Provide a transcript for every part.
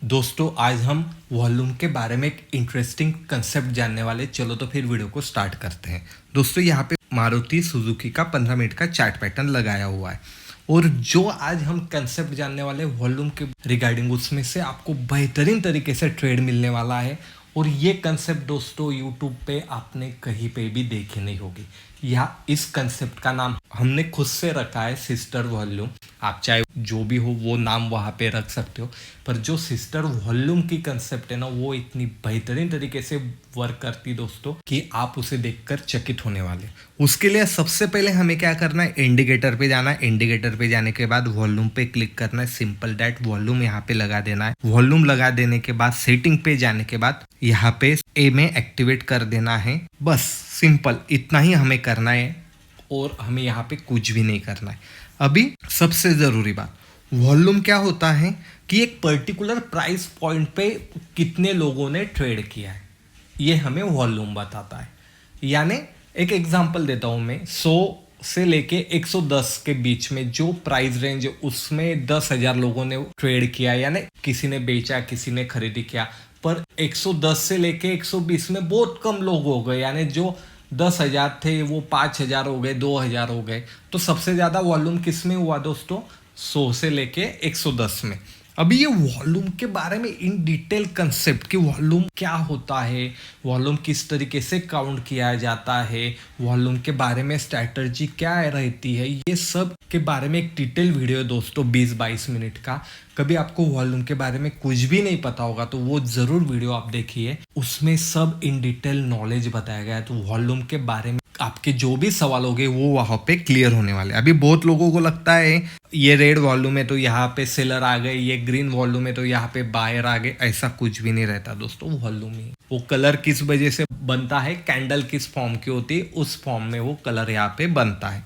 दोस्तों आज हम वॉल्यूम के बारे में एक इंटरेस्टिंग कंसेप्ट जानने वाले। चलो तो फिर वीडियो को स्टार्ट करते हैं। दोस्तों यहाँ पे मारुति सुजुकी का 15 मिनट का चार्ट पैटर्न लगाया हुआ है और जो आज हम कंसेप्ट जानने वाले वॉल्यूम के रिगार्डिंग उसमें से आपको बेहतरीन तरीके से ट्रेड मिलने वाला है। और ये कंसेप्ट दोस्तों यूट्यूब पे आपने कहीं पे भी देखी नहीं होगी। या इस कंसेप्ट का नाम हमने खुद से रखा है सिस्टर वॉल्यूम। आप चाहे जो भी हो वो नाम वहाँ पे रख सकते हो, पर जो सिस्टर वॉल्यूम की कंसेप्ट है ना वो इतनी बेहतरीन तरीके से वर्क करती दोस्तों कि आप उसे देखकर चकित होने वाले। उसके लिए सबसे पहले हमें क्या करना है, इंडिकेटर पे जाना है। इंडिकेटर पे जाने के बाद वॉल्यूम पे क्लिक करना है। सिंपल दैट, वॉल्यूम यहाँ पे लगा देना है। वॉल्यूम लगा देने के बाद सेटिंग पे जाने के बाद यहाँ पे ए में एक्टिवेट कर देना है। बस सिंपल इतना ही हमें करना है और हमें यहाँ पे कुछ भी नहीं करना है। अभी सबसे ज़रूरी बात, वॉल्यूम क्या होता है कि एक पर्टिकुलर प्राइस पॉइंट पे कितने लोगों ने ट्रेड किया है, ये हमें वॉल्यूम बताता है। यानी एक एग्जांपल देता हूँ मैं, 100 से लेके 110 के बीच में जो प्राइस रेंज है उसमें 10,000 लोगों ने ट्रेड किया, यानी किसी ने बेचा किसी ने खरीदी किया। पर 110 से लेके 120 में बहुत कम लोग हो गए, यानी जो 10,000 थे वो 5,000 हो गए, 2,000 हो गए। तो सबसे ज़्यादा वॉल्यूम किस में हुआ दोस्तों, 100 से लेके 110 में। अभी ये वॉल्यूम के बारे में इन डिटेल कंसेप्ट कि वॉल्यूम क्या होता है, वॉल्यूम किस तरीके से काउंट किया जाता है, वॉल्यूम के बारे में स्ट्रैटेजी क्या रहती है, ये सब के बारे में एक डिटेल वीडियो है दोस्तों 20-22 मिनट का। कभी आपको वॉल्यूम के बारे में कुछ भी नहीं पता होगा तो वो ज़रूर वीडियो आप देखिए, उसमें सब इन डिटेल नॉलेज बताया गया है। तो वॉल्यूम के बारे में आपके जो भी सवाल होंगे वो वहाँ पे क्लियर होने वाले। अभी बहुत लोगों को लगता है ये रेड वॉल्यूम है तो यहाँ पे सेलर आ गए, ये ग्रीन वॉल्यूम है तो यहाँ पे बायर आ गए। ऐसा कुछ भी नहीं रहता दोस्तों, वॉल्यूम ही वो कलर किस वजह से बनता है, कैंडल किस फॉर्म की होती है उस फॉर्म में वो कलर यहाँ पे बनता है।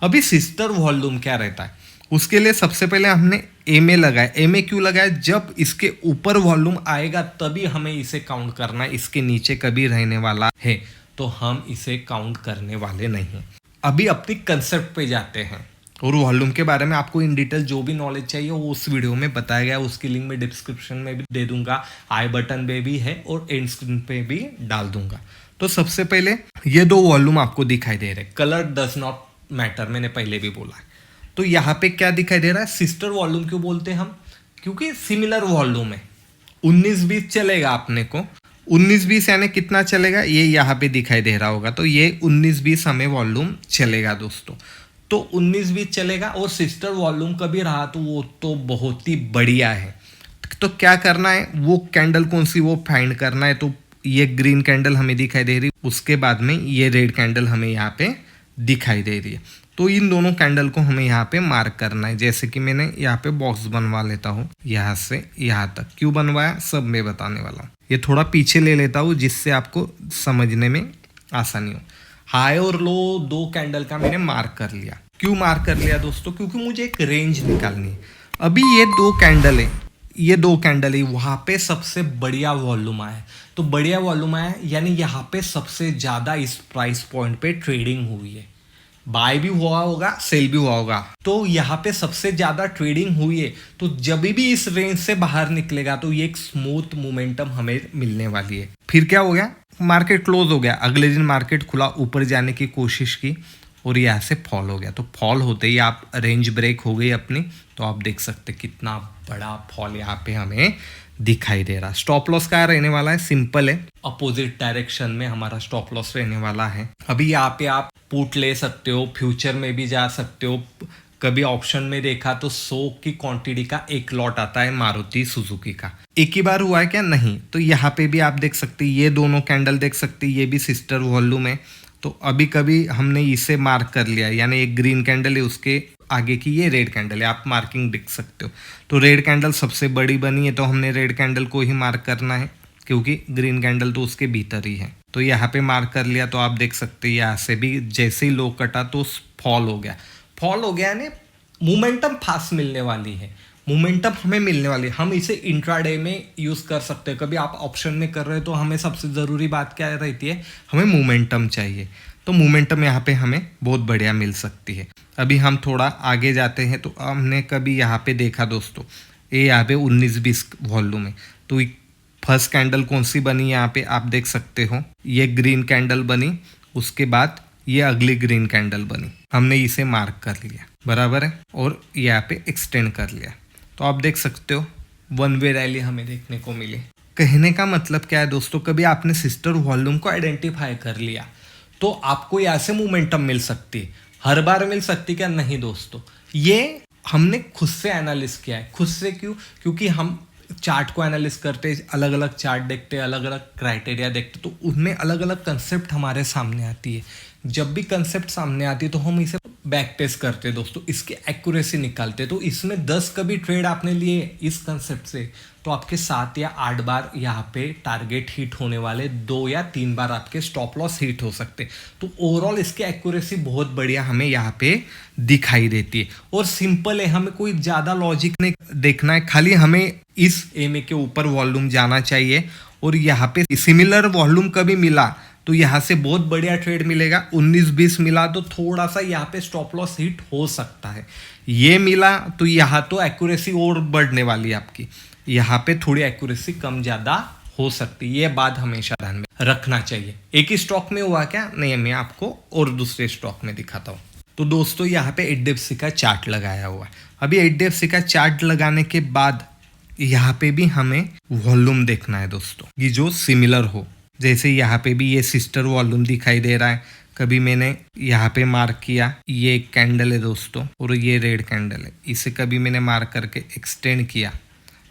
अभी सिस्टर वॉल्यूम क्या रहता है, उसके लिए सबसे पहले हमने ए में लगाया। ए में क्यों लगाया, जब इसके ऊपर वॉल्यूम आएगा तभी हमें इसे काउंट करना है, इसके नीचे कभी रहने वाला है तो हम इसे काउंट करने वाले नहीं हैं। अभी अपनी कंसेप्ट पे जाते हैं और वॉल्यूम के बारे में आपको इन डिटेल जो भी नॉलेज चाहिए वो उस वीडियो में बताया गया है। उसकी लिंक मैं डिस्क्रिप्शन में भी दे दूंगा, आई बटन पे भी है और एंड स्क्रीन पे भी डाल दूंगा। तो सबसे पहले ये दो वॉल्यूम आपको दिखाई दे रहे हैं, कलर डज नॉट मैटर, मैंने पहले भी बोला है। तो यहाँ पे क्या दिखाई दे रहा है, सिस्टर वॉल्यूम क्यों बोलते हैं हम, क्योंकि सिमिलर वॉल्यूम है। 19-20 चलेगा अपने को, 19-20 यानी कितना चलेगा ये यहाँ पे दिखाई दे रहा होगा। तो ये 19-20 हमें वॉल्यूम चलेगा दोस्तों। तो 19-20 चलेगा और सिस्टर वॉल्यूम कभी रहा तो वो तो बहुत ही बढ़िया है। तो क्या करना है, वो कैंडल कौन सी वो फाइंड करना है। तो ये ग्रीन कैंडल हमें दिखाई दे रही, उसके बाद में ये रेड कैंडल हमें यहाँ पे दिखाई दे रही है। तो इन दोनों कैंडल को हमें यहाँ पे मार्क करना है। जैसे कि मैंने यहाँ पे बॉक्स बनवा लेता हूँ, यहाँ से यहाँ तक क्यों बनवाया सब मैं बताने वाला हूँ। ये थोड़ा पीछे ले लेता हूँ जिससे आपको समझने में आसानी हो। हाई और लो दो कैंडल का मैंने मार्क कर लिया। क्यों मार्क कर लिया दोस्तों, क्योंकि मुझे एक रेंज निकालनी है। अभी ये दो कैंडल है, ये दो कैंडल है, वहाँ पे सबसे बढ़िया वॉल्यूम आया। तो बढ़िया वॉल्यूम आया यानी यहाँ पे सबसे ज़्यादा इस प्राइस पॉइंट पे ट्रेडिंग हुई है, बाय भी हुआ होगा सेल भी हुआ होगा। तो यहाँ पे सबसे ज्यादा ट्रेडिंग हुई है। तो जब भी इस रेंज से बाहर निकलेगा तो ये एक स्मूथ मोमेंटम हमें मिलने वाली है। फिर क्या हो गया, मार्केट क्लोज हो गया, अगले दिन मार्केट खुला, ऊपर जाने की कोशिश की और यहाँ से फॉल हो गया। तो फॉल होते ही आप रेंज ब्रेक हो गई अपनी। तो आप देख सकते कितना बड़ा फॉल यहाँ पे हमें दिखाई दे रहा। स्टॉप लॉस क्या रहने वाला है, सिंपल है, अपोजिट डायरेक्शन में हमारा स्टॉप लॉस रहने वाला है। अभी यहाँ पे आप पुट ले सकते हो, फ्यूचर में भी जा सकते हो। कभी ऑप्शन में देखा तो 100 की क्वांटिटी का एक लॉट आता है मारुति सुजुकी का। एक ही बार हुआ है क्या, नहीं। तो यहाँ पे भी आप देख सकते, ये दोनों कैंडल देख सकते, ये भी सिस्टर वॉल्यूम है। तो अभी कभी हमने इसे मार्क कर लिया, यानी एक ग्रीन कैंडल है उसके आगे की ये रेड कैंडल है, आप मार्किंग देख सकते हो। तो रेड कैंडल सबसे बड़ी बनी है तो हमने रेड कैंडल को ही मार्क करना है, क्योंकि ग्रीन कैंडल तो उसके भीतर ही है। तो यहाँ पे मार्क कर लिया। तो आप देख सकते हैं यहाँ से भी जैसे ही लो कटा तो फॉल हो गया। फॉल हो गया यानी मोमेंटम फास्ट मिलने वाली है, मोमेंटम हमें मिलने वाली है। हम इसे इंट्राडे में यूज़ कर सकते हैं। कभी आप ऑप्शन में कर रहे हो तो हमें सबसे ज़रूरी बात क्या रहती है, हमें मोमेंटम चाहिए। तो मोमेंटम यहाँ पे हमें बहुत बढ़िया मिल सकती है। अभी हम थोड़ा आगे जाते हैं तो हमने कभी यहाँ पे देखा दोस्तों, ये यहाँ पे 19-20 वॉल्यूम है। तो फर्स्ट कैंडल कौन सी बनी यहाँ पे आप देख सकते हो, ये ग्रीन कैंडल बनी, उसके बाद ये अगली ग्रीन कैंडल बनी, हमने इसे मार्क कर लिया, बराबर है, और यहाँ पे एक्सटेंड कर लिया। तो आप देख सकते हो वन वे रैली हमें देखने को मिली। कहने का मतलब क्या है दोस्तों, कभी आपने सिस्टर वॉल्यूम को आइडेंटिफाई कर लिया तो आपको यहाँ से मोमेंटम मिल सकती है। हर बार मिल सकती क्या? नहीं दोस्तों, ये हमने खुद से एनालिस किया है। खुद से क्यों? क्योंकि हम चार्ट को एनालिस करते, अलग अलग चार्ट देखते, अलग अलग क्राइटेरिया देखते, तो उनमें अलग अलग कंसेप्ट हमारे सामने आती है। जब भी कंसेप्ट सामने आती है तो हम इसे बैक टेस्ट करते हैं दोस्तों, इसकी एक्यूरेसी निकालते हैं। तो इसमें 10 कभी ट्रेड आपने लिए इस कंसेप्ट से, तो आपके 7 या 8 बार यहाँ पे टारगेट हिट होने वाले, 2 या 3 बार आपके स्टॉप लॉस हिट हो सकते। तो ओवरऑल इसकी एक्यूरेसी बहुत बढ़िया हमें यहाँ पे दिखाई देती है। और सिंपल है, हमें कोई ज़्यादा लॉजिक नहीं देखना है, खाली हमें इस एमए के ऊपर वॉल्यूम जाना चाहिए। और यहाँ पे सिमिलर वॉल्यूम कभी मिला तो यहाँ से बहुत बढ़िया ट्रेड मिलेगा। 19-20 मिला तो थोड़ा सा यहाँ पे स्टॉप लॉस हिट हो सकता है। ये मिला तो यहाँ तो एक्यूरेसी और बढ़ने वाली है आपकी, यहाँ पे थोड़ी एक्यूरेसी कम ज़्यादा हो सकती है। ये बात हमेशा ध्यान में रखना चाहिए। एक ही स्टॉक में हुआ क्या? नहीं, मैं आपको और दूसरे स्टॉक में दिखाता हूँ। तो दोस्तों यहाँ पे HDFC का चार्ट लगाया हुआ है। अभी HDFC का चार्ट लगाने के बाद यहाँ पे भी हमें वॉल्यूम देखना है दोस्तों, ये जो सिमिलर हो। जैसे यहाँ पे भी ये सिस्टर वॉल्यूम दिखाई दे रहा है, कभी मैंने यहाँ पे मार्क किया, ये एक कैंडल है दोस्तों और ये रेड कैंडल है, इसे कभी मैंने मार्क करके एक्सटेंड किया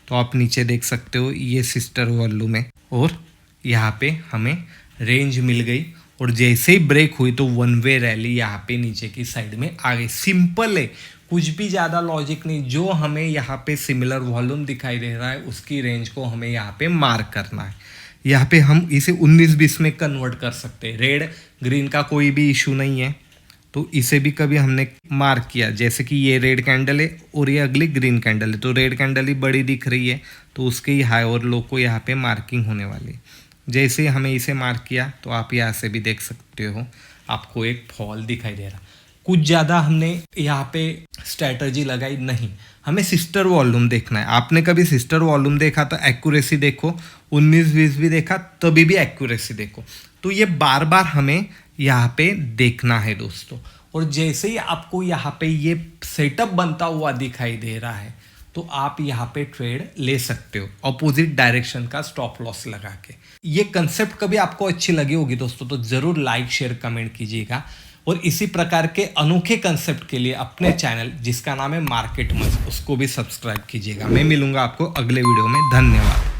तो आप नीचे देख सकते हो ये सिस्टर वॉल्यूम है। और यहाँ पे हमें रेंज मिल गई और जैसे ही ब्रेक हुई तो वन वे रैली यहाँ पे नीचे की साइड में आ गई। सिंपल है, कुछ भी ज़्यादा लॉजिक नहीं। जो हमें यहाँ पे सिमिलर वॉल्यूम दिखाई दे रहा है उसकी रेंज को हमें यहाँ पे मार्क करना है। यहाँ पे हम इसे 19-20 में कन्वर्ट कर सकते हैं। रेड ग्रीन का कोई भी इशू नहीं है, तो इसे भी कभी हमने मार्क किया, जैसे कि ये रेड कैंडल है और ये अगली ग्रीन कैंडल है, तो रेड कैंडल ही बड़ी दिख रही है तो उसके ही हाई और लो को यहाँ पे मार्किंग होने वाली है। जैसे हमें इसे मार्क किया तो आप यहाँ से भी देख सकते हो आपको एक फॉल दिखाई दे रहा। कुछ ज़्यादा हमने यहाँ पे स्ट्रैटेजी लगाई नहीं, हमें सिस्टर वॉल्यूम देखना है। आपने कभी सिस्टर वॉल्यूम देखा तो एक्यूरेसी देखो, 19-20 भी देखा तभी भी एक्यूरेसी देखो। तो ये बार बार हमें यहाँ पे देखना है दोस्तों। और जैसे ही आपको यहाँ पे ये सेटअप बनता हुआ दिखाई दे रहा है तो आप यहाँ पे ट्रेड ले सकते हो अपोजिट डायरेक्शन का स्टॉप लॉस लगा के। ये कंसेप्ट कभी आपको अच्छी लगी होगी दोस्तों तो ज़रूर लाइक शेयर कमेंट कीजिएगा। और इसी प्रकार के अनोखे कंसेप्ट के लिए अपने चैनल जिसका नाम है मार्केट मस्त, उसको भी सब्सक्राइब कीजिएगा। मैं मिलूंगा आपको अगले वीडियो में। धन्यवाद।